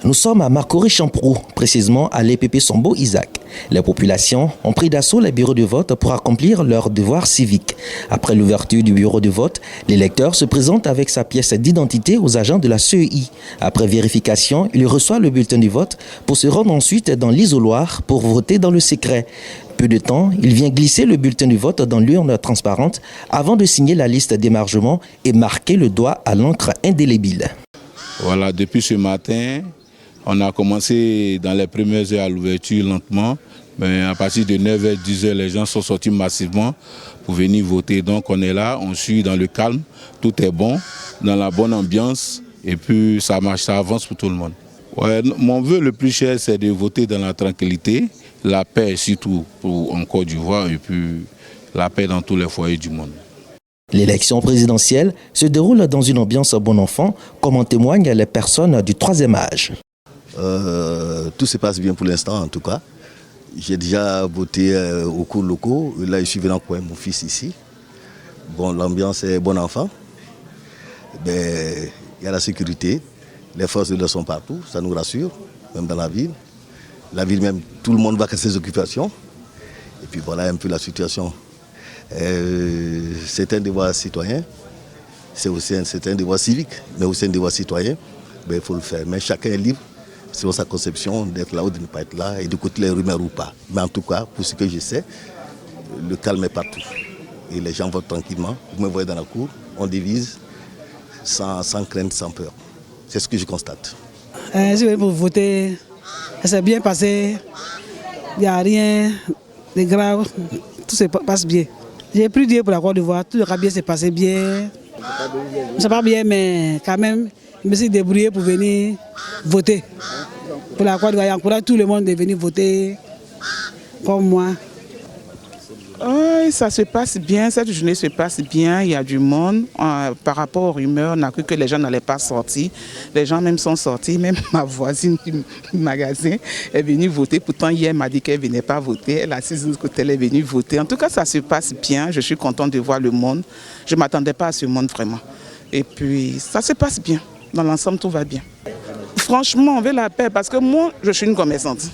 Nous sommes à Marcory-Champroux, précisément à l'EPP Sombo Isaac. Les populations ont pris d'assaut les bureaux de vote pour accomplir leurs devoirs civiques. Après l'ouverture du bureau de vote, l'électeur se présente avec sa pièce d'identité aux agents de la CEI. Après vérification, il reçoit le bulletin du vote pour se rendre ensuite dans l'isoloir pour voter dans le secret. Peu de temps, il vient glisser le bulletin du vote dans l'urne transparente avant de signer la liste d'émargement et marquer le doigt à l'encre indélébile. Voilà, depuis ce matin, on a commencé dans les premières heures à l'ouverture lentement, mais à partir de 9h, 10h, les gens sont sortis massivement pour venir voter. Donc on est là, on suit dans le calme, tout est bon, dans la bonne ambiance et puis ça marche, ça avance pour tout le monde. Ouais, mon vœu le plus cher, c'est de voter dans la tranquillité, la paix surtout en Côte d'Ivoire et puis la paix dans tous les foyers du monde. L'élection présidentielle se déroule dans une ambiance bon enfant, comme en témoignent les personnes du troisième âge. Tout se passe bien pour l'instant en tout cas. J'ai déjà voté aux cours locaux. Là, je suis venu avec mon fils ici. Bon, l'ambiance est bon enfant. Il y a la sécurité. Les forces de l'ordre sont partout, ça nous rassure, même dans la ville. La ville même, tout le monde va à ses occupations. Et puis voilà un peu la situation. C'est un devoir citoyen, c'est aussi un devoir civique, mais aussi un devoir citoyen. Il faut le faire. Mais chacun est libre, selon sa conception, d'être là ou de ne pas être là et d'écouter les rumeurs ou pas. Mais en tout cas, pour ce que je sais, le calme est partout. Et les gens votent tranquillement. Vous me voyez dans la cour, on divise sans crainte, sans peur. C'est ce que je constate. Je vais pour voter, ça s'est bien passé, il n'y a rien de grave, tout se passe bien. J'ai pris Dieu pour la Côte d'Ivoire, tout le bien s'est passé bien. C'est pas bien, mais quand même, je me suis débrouillé pour venir voter. Pour la Côte d'Ivoire, j'encourage tout le monde de venir voter comme moi. Oui, ça se passe bien, cette journée se passe bien, il y a du monde. Par rapport aux rumeurs, on a cru que les gens n'allaient pas sortir. Les gens même sont sortis, même ma voisine du magasin est venue voter. Pourtant, hier, elle m'a dit qu'elle ne venait pas voter. Elle assise de côté, elle est venue voter. En tout cas, ça se passe bien, je suis contente de voir le monde. Je ne m'attendais pas à ce monde vraiment. Et puis, ça se passe bien. Dans l'ensemble, tout va bien. Franchement, on veut la paix parce que moi, je suis une commerçante.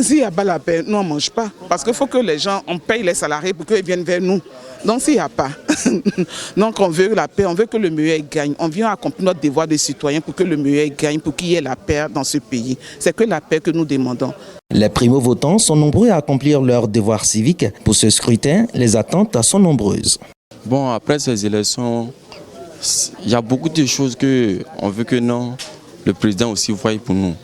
S'il n'y a pas la paix, nous on ne mange pas. Parce qu'il faut que les gens, on paye les salariés pour qu'ils viennent vers nous. Donc s'il n'y a pas, donc on veut la paix, on veut que le meilleur gagne. On vient accomplir notre devoir de citoyen pour que le meilleur gagne, pour qu'il y ait la paix dans ce pays. C'est que la paix que nous demandons. Les primo-votants sont nombreux à accomplir leurs devoirs civiques. Pour ce scrutin, les attentes sont nombreuses. Bon, après ces élections, il y a beaucoup de choses qu'on veut que non, le président aussi voie pour nous.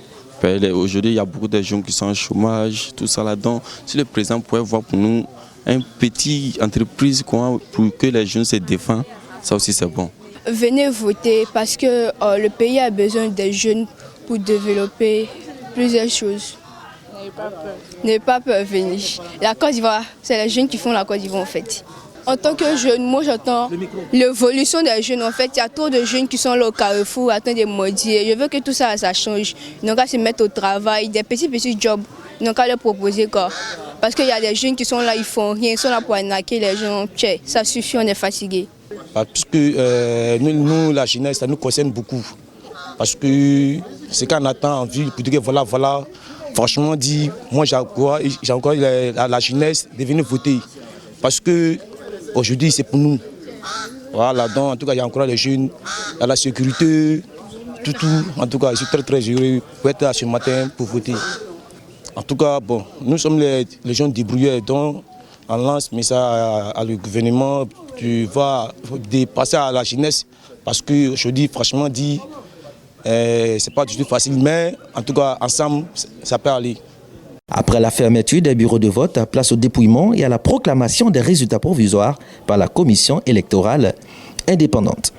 Aujourd'hui, il y a beaucoup de jeunes qui sont en chômage, tout ça là-dedans. Si le président pouvait voir pour nous une petite entreprise pour que les jeunes se défendent, ça aussi c'est bon. Venez voter parce que le pays a besoin des jeunes pour développer plusieurs choses. N'ayez pas peur, venez. La Côte d'Ivoire, c'est les jeunes qui font la Côte d'Ivoire en fait. En tant que jeune, moi j'entends l'évolution des jeunes. En fait, il y a trop de jeunes qui sont là au carrefour, attendent des maudits. Je veux que tout ça, ça change. Ils n'ont qu'à se mettre au travail, des petits jobs. Ils n'ont qu'à leur proposer quoi. Parce qu'il y a des jeunes qui sont là, ils font rien, ils sont là pour arnaquer les gens. Ça suffit, on est fatigué. Parce que nous, la jeunesse, ça nous concerne beaucoup. Parce que c'est qu'on attend en ville pour dire voilà. Franchement, moi j'ai encore la jeunesse de venir voter. Parce que aujourd'hui, c'est pour nous. Voilà, donc en tout cas, il y a encore les jeunes, il y a la sécurité, tout. En tout cas, je suis très heureux pour être là ce matin pour voter. En tout cas, bon, nous sommes les gens débrouillés, donc on lance mais ça à le gouvernement, tu vas passer à la jeunesse. Parce que je dis, franchement, c'est pas du tout facile, mais en tout cas, ensemble, ça peut aller. Après la fermeture des bureaux de vote, place au dépouillement et à la proclamation des résultats provisoires par la commission électorale indépendante.